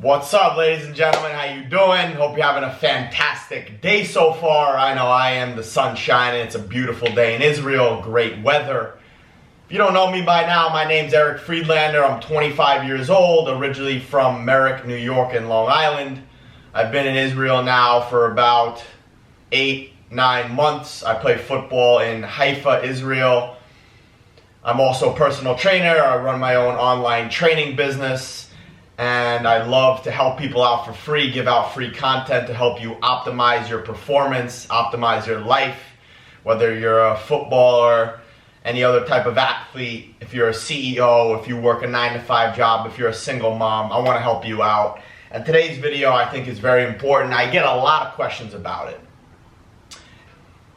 What's up, ladies and gentlemen? How you doing? Hope you're having a fantastic day so far. I know I am. The sun's shining. It's a beautiful day in Israel. Great weather. If you don't know me by now, my name's Eric Friedlander. I'm 25 years old, originally from Merrick, New York and Long Island. I've been in Israel now for about 8-9 months. I play football in Haifa, Israel. I'm also a personal trainer. I run my own online training business. And I love to help people out for free, give out free content to help you optimize your performance, optimize your life, whether you're a footballer, any other type of athlete, if you're a CEO, if you work a 9-to-5 job, if you're a single mom, I want to help you out. And today's video I think is very important. I get a lot of questions about it.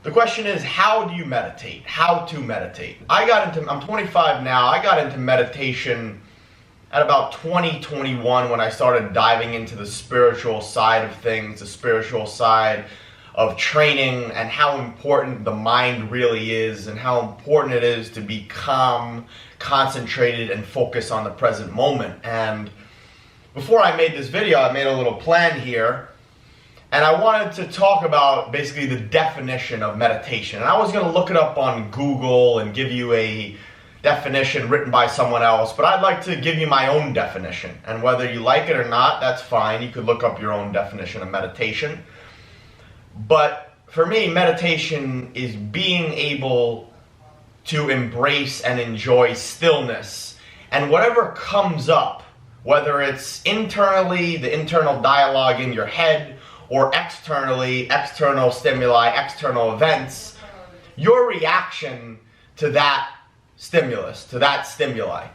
The question is, how do you meditate? How to meditate? I'm 25 now. I got into meditation at about 2021 when I started diving into the spiritual side of things, the spiritual side of training, and how important the mind really is, and how important it is to be calm, concentrated, and focus on the present moment. And before I made this video, I made a little plan here, and I wanted to talk about basically the definition of meditation. And I was going to look it up on Google and give you a definition written by someone else, but I'd like to give you my own definition, and whether you like it or not, that's fine. You could look up your own definition of meditation. But for me, meditation is being able to embrace and enjoy stillness, and whatever comes up, whether it's internally, the internal dialogue in your head, or externally, external stimuli, external events, your reaction to that stimulus, to that stimuli.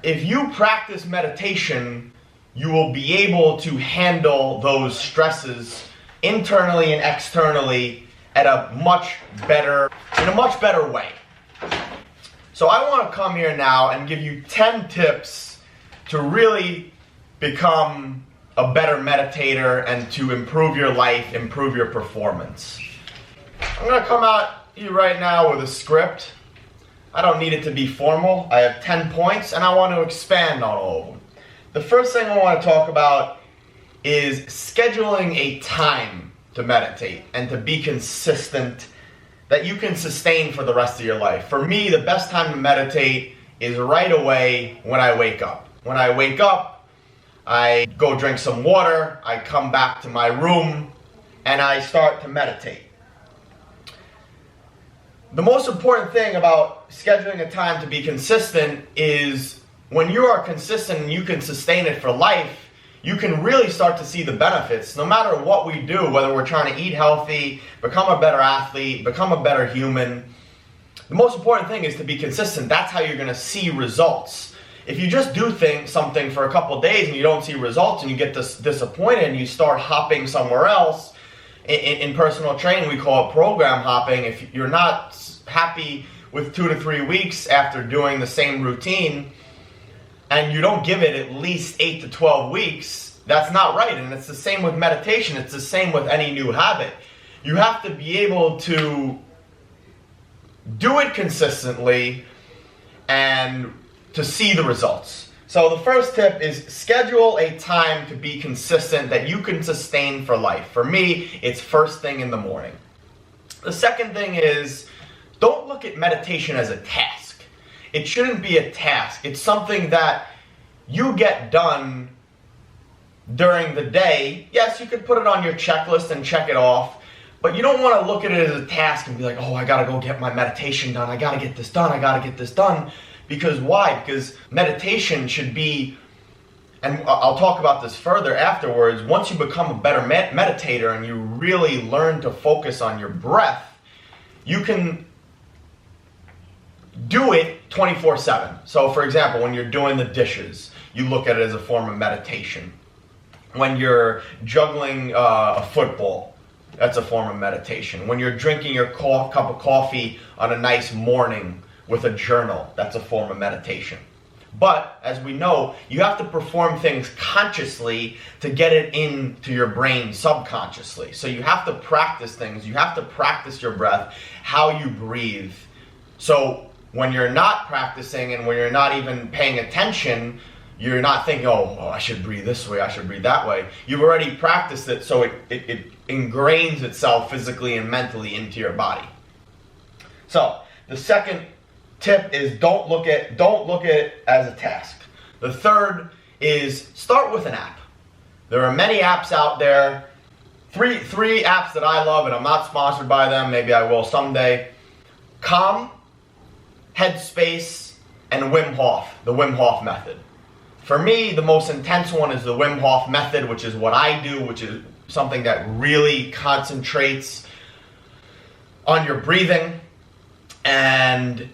If you practice meditation, you will be able to handle those stresses internally and externally in a much better way. So I want to come here now and give you 10 tips to really become a better meditator and to improve your life, improve your performance. I'm going to come at you right now with a script. I don't need it to be formal. I have 10 points and I want to expand on all of them. The first thing I want to talk about is scheduling a time to meditate and to be consistent that you can sustain for the rest of your life. For me, the best time to meditate is right away when I wake up. When I wake up, I go drink some water, I come back to my room, and I start to meditate. The most important thing about scheduling a time to be consistent is when you are consistent and you can sustain it for life, you can really start to see the benefits. No matter what we do, whether we're trying to eat healthy, become a better athlete, become a better human, the most important thing is to be consistent. That's how you're going to see results. If you just do something for a couple of days and you don't see results and you get disappointed and you start hopping somewhere else, in personal training, we call it program hopping. If you're not happy with 2 to 3 weeks after doing the same routine, and you don't give it at least 8 to 12 weeks, that's not right. And it's the same with meditation. It's the same with any new habit. You have to be able to do it consistently and to see the results. So the first tip is schedule a time to be consistent that you can sustain for life. For me, it's first thing in the morning. The second thing is, don't look at meditation as a task. It shouldn't be a task. It's something that you get done during the day. Yes, you could put it on your checklist and check it off, but you don't want to look at it as a task and be like, oh, I got to go get my meditation done. I got to get this done. I got to get this done. Because why? Because meditation should be, and I'll talk about this further afterwards, once you become a better meditator and you really learn to focus on your breath, you can do it 24/7. So for example, when you're doing the dishes, you look at it as a form of meditation. When you're juggling a football, that's a form of meditation. When you're drinking your cup of coffee on a nice morning with a journal, that's a form of meditation. But as we know, you have to perform things consciously to get it into your brain subconsciously. So you have to practice things. You have to practice your breath, how you breathe. So when you're not practicing and when you're not even paying attention, You're not thinking, oh, I should breathe this way, I should breathe that way. You've already practiced it, so it ingrains itself physically and mentally into your body. So the second tip is don't look at it as a task. The third is start with an app. There are many apps out there. Three apps that I love, and I'm not sponsored by them. Maybe I will someday. Calm, HEADSPACE, and Wim Hof, the Wim Hof method. For me, the most intense one is the Wim Hof method, which is what I do, which is something that really concentrates on your breathing, and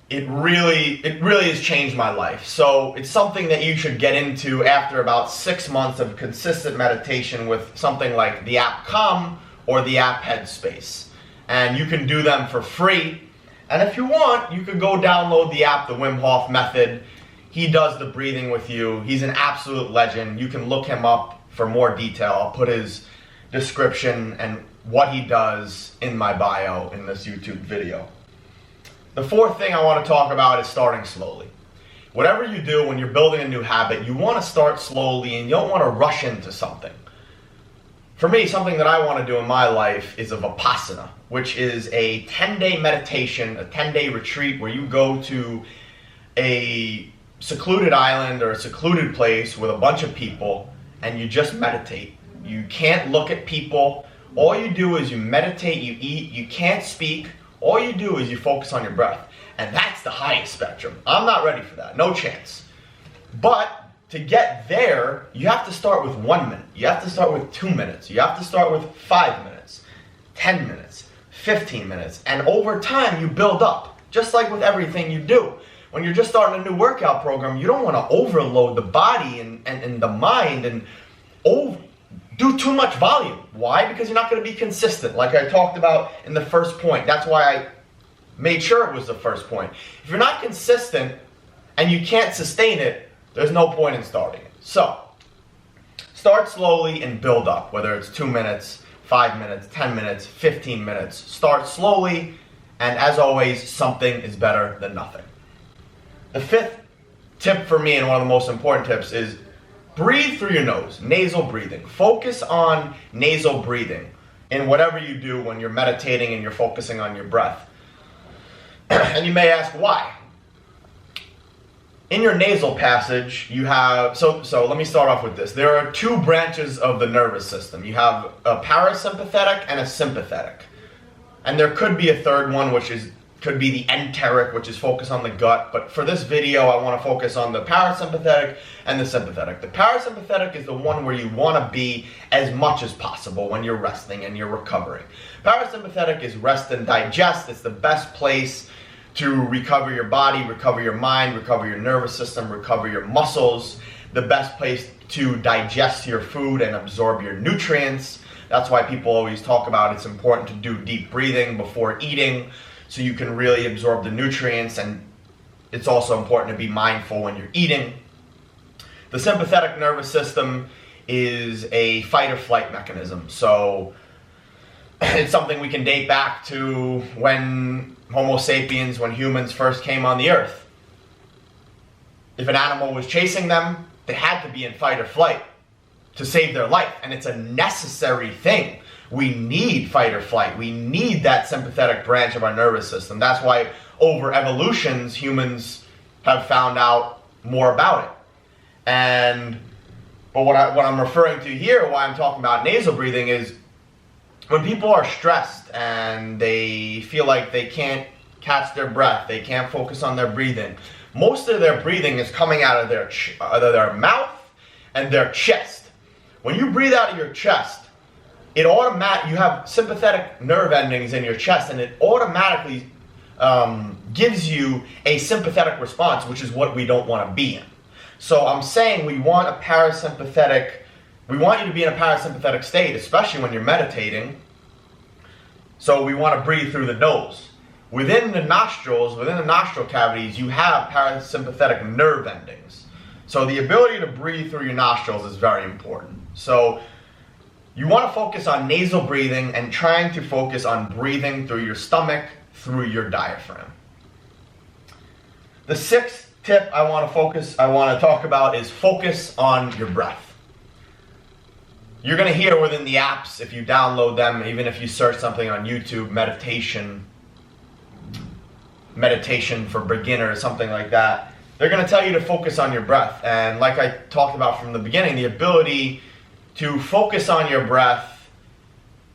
it really has changed my life. So it's something that you should get into after about 6 months of consistent meditation with something like the app Calm or the app HEADSPACE. And you can do them for free. And if you want, you could go download the app, the Wim Hof method. He does the breathing with you. He's an absolute legend. You can look him up for more detail. I'll put his description and what he does in my bio in this YouTube video. The fourth thing I want to talk about is starting slowly. Whatever you do when you're building a new habit, you want to start slowly and you don't want to rush into something. For me, something that I want to do in my life is a Vipassana, which is a 10-day meditation, a 10-day retreat where you go to a secluded island or a secluded place with a bunch of people and you just meditate. You can't look at people. All you do is you meditate, you eat, you can't speak. All you do is you focus on your breath. And that's the highest spectrum. I'm not ready for that. No chance. But to get there, you have to start with 1 minute. You have to start with 2 minutes. You have to start with 5 minutes, 10 minutes, 15 minutes. And over time, you build up. Just like with everything you do. When you're just starting a new workout program, you don't want to overload the body and the mind and do too much volume. Why? Because you're not going to be consistent, like I talked about in the first point. That's why I made sure it was the first point. If you're not consistent and you can't sustain it, there's no point in starting it. So, start slowly and build up, whether it's 2 minutes, 5 minutes, 10 minutes, 15 minutes. Start slowly, and as always, something is better than nothing. The fifth tip for me, and one of the most important tips, is breathe through your nose, nasal breathing. Focus on nasal breathing in whatever you do when you're meditating and you're focusing on your breath. And you may ask, why? In your nasal passage, you have, so let me start off with this. There are two branches of the nervous system. You have a parasympathetic and a sympathetic. And there could be a third one, which could be the enteric, which is focused on the gut. But for this video, I want to focus on the parasympathetic and the sympathetic. The parasympathetic is the one where you want to be as much as possible when you're resting and you're recovering. Parasympathetic is rest and digest. It's the best place to recover your body, recover your mind, recover your nervous system, recover your muscles. The best place to digest your food and absorb your nutrients. That's why people always talk about it's important to do deep breathing before eating, so you can really absorb the nutrients, and it's also important to be mindful when you're eating. The sympathetic nervous system is a fight or flight mechanism. So it's something we can date back to when Homo sapiens, when humans first came on the earth. If an animal was chasing them, they had to be in fight or flight to save their life, and it's a necessary thing. We need fight or flight. We need that sympathetic branch of our nervous system. That's why over evolutions, humans have found out more about it. But what I'm referring to here, why I'm talking about nasal breathing, is when people are stressed and they feel like they can't catch their breath, they can't focus on their breathing. Most of their breathing is coming out of their mouth and their chest. When you breathe out of your chest, you have sympathetic nerve endings in your chest, and it automatically gives you a sympathetic response, which is what we don't want to be in. So I'm saying we want you to be in a parasympathetic state, especially when you're meditating. So we want to breathe through the nose. Within the nostrils, within the nostril cavities, you have parasympathetic nerve endings. So the ability to breathe through your nostrils is very important. So you want to focus on nasal breathing and trying to focus on breathing through your stomach, through your diaphragm. The sixth tip I want to talk about is focus on your breath. You're going to hear within the apps, if you download them, even if you search something on YouTube, meditation for beginners, something like that, they're going to tell you to focus on your breath. And like I talked about from the beginning, the ability to focus on your breath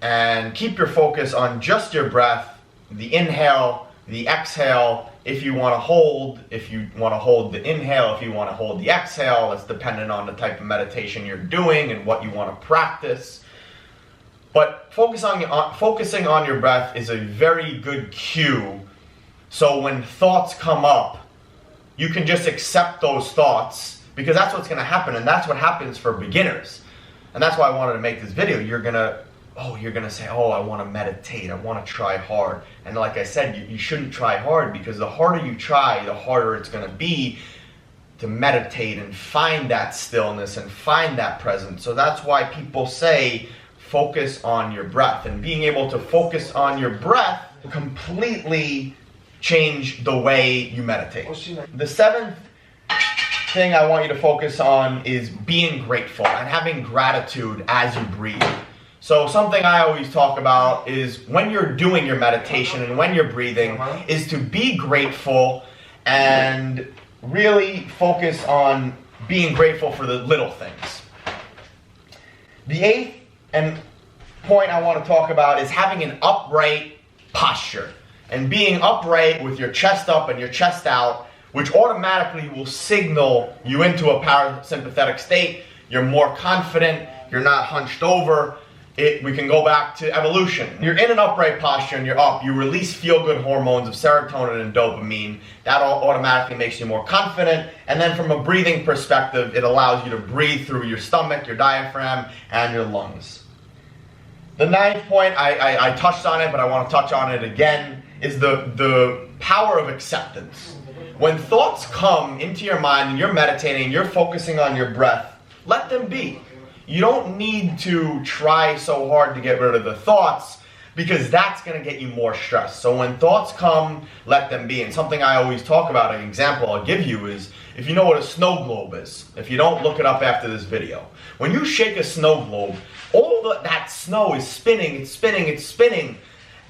and keep your focus on just your breath, the inhale, the exhale. If you want to hold the inhale, if you want to hold the exhale, it's dependent on the type of meditation you're doing and what you want to practice. But focusing on your breath is a very good cue. So when thoughts come up, you can just accept those thoughts, because that's what's going to happen, and that's what happens for beginners. And that's why I wanted to make this video. You're going to say, oh, I want to meditate, I want to try hard. And like I said, you shouldn't try hard, because the harder you try, the harder it's going to be to meditate and find that stillness and find that presence. So that's why people say focus on your breath. And being able to focus on your breath completely change the way you meditate. The seventh thing I want you to focus on is being grateful and having gratitude as you breathe. So something I always talk about is when you're doing your meditation and when you're breathing is to be grateful and really focus on being grateful for the little things. The eighth point I want to talk about is having an upright posture and being upright with your chest up and your chest out, which automatically will signal you into a parasympathetic state. You're more confident, you're not hunched over. We can go back to evolution. You're in an upright posture and you're up. You release feel-good hormones of serotonin and dopamine. That automatically makes you more confident. And then from a breathing perspective, it allows you to breathe through your stomach, your diaphragm, and your lungs. The ninth point, I touched on it, but I want to touch on it again, is the power of acceptance. When thoughts come into your mind and you're meditating, you're focusing on your breath, let them be. You don't need to try so hard to get rid of the thoughts, because that's going to get you more stress. So when thoughts come, let them be. And something I always talk about, an example I'll give you is, if you know what a snow globe is, if you don't, look it up after this video. When you shake a snow globe, that snow is spinning, it's spinning, it's spinning.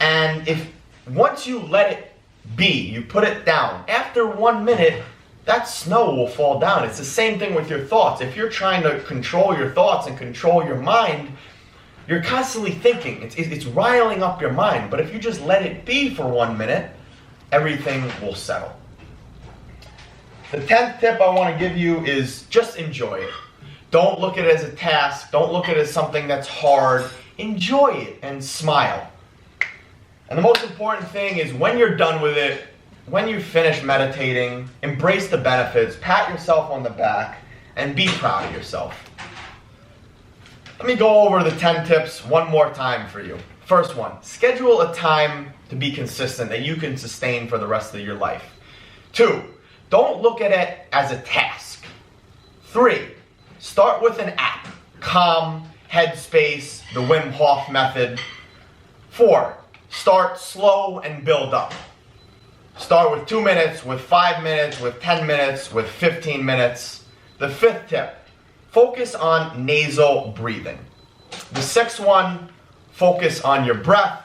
And once you let it be, you put it down, after 1 minute, that snow will fall down. It's the same thing with your thoughts. If you're trying to control your thoughts and control your mind, you're constantly thinking. It's riling up your mind. But if you just let it be for 1 minute, everything will settle. The 10th tip I want to give you is just enjoy it. Don't look at it as a task. Don't look at it as something that's hard. Enjoy it and smile. And the most important thing is, when you're done with it, when you finish meditating, embrace the benefits, pat yourself on the back, and be proud of yourself. Let me go over the 10 tips one more time for you. First one, schedule a time to be consistent that you can sustain for the rest of your life. 2, don't look at it as a task. 3, start with an app, Calm, HEADSPACE, the Wim Hof method. 4, start slow and build up. Start with 2 minutes, with 5 minutes, with 10 minutes, with 15 minutes. The 5th tip, focus on nasal breathing. The 6th one, focus on your breath.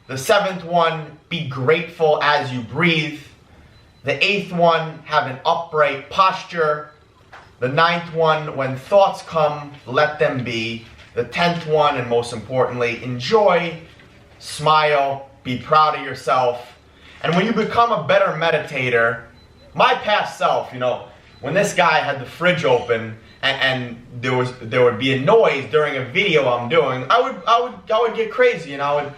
The 7th one, be grateful as you breathe. The 8th one, have an upright posture. The 9th one, when thoughts come, let them be. The 10th one, and most importantly, enjoy, smile, be proud of yourself. And when you become a better meditator, my past self, when this guy had the fridge open and there would be a noise during a video I'm doing, I would get crazy, and I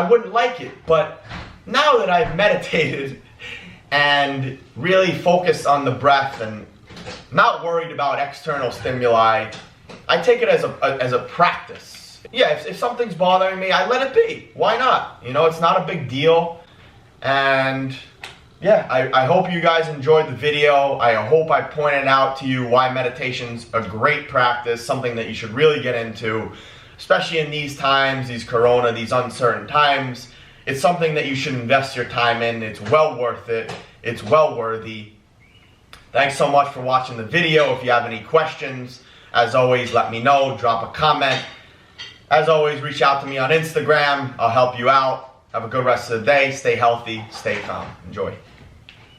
wouldn't like it. But now that I've meditated and really focused on the breath and not worried about external stimuli, I take it as a practice. Yeah, if something's bothering me, I let it be. Why not? It's not a big deal. And yeah, I hope you guys enjoyed the video. I hope I pointed out to you why meditation's a great practice, something that you should really get into, especially in these times, these corona, these uncertain times. It's something that you should invest your time in. It's well worth it. It's well worthy. Thanks so much for watching the video. If you have any questions, as always, let me know. Drop a comment. As always, reach out to me on Instagram. I'll help you out. Have a good rest of the day. Stay healthy. Stay calm. Enjoy.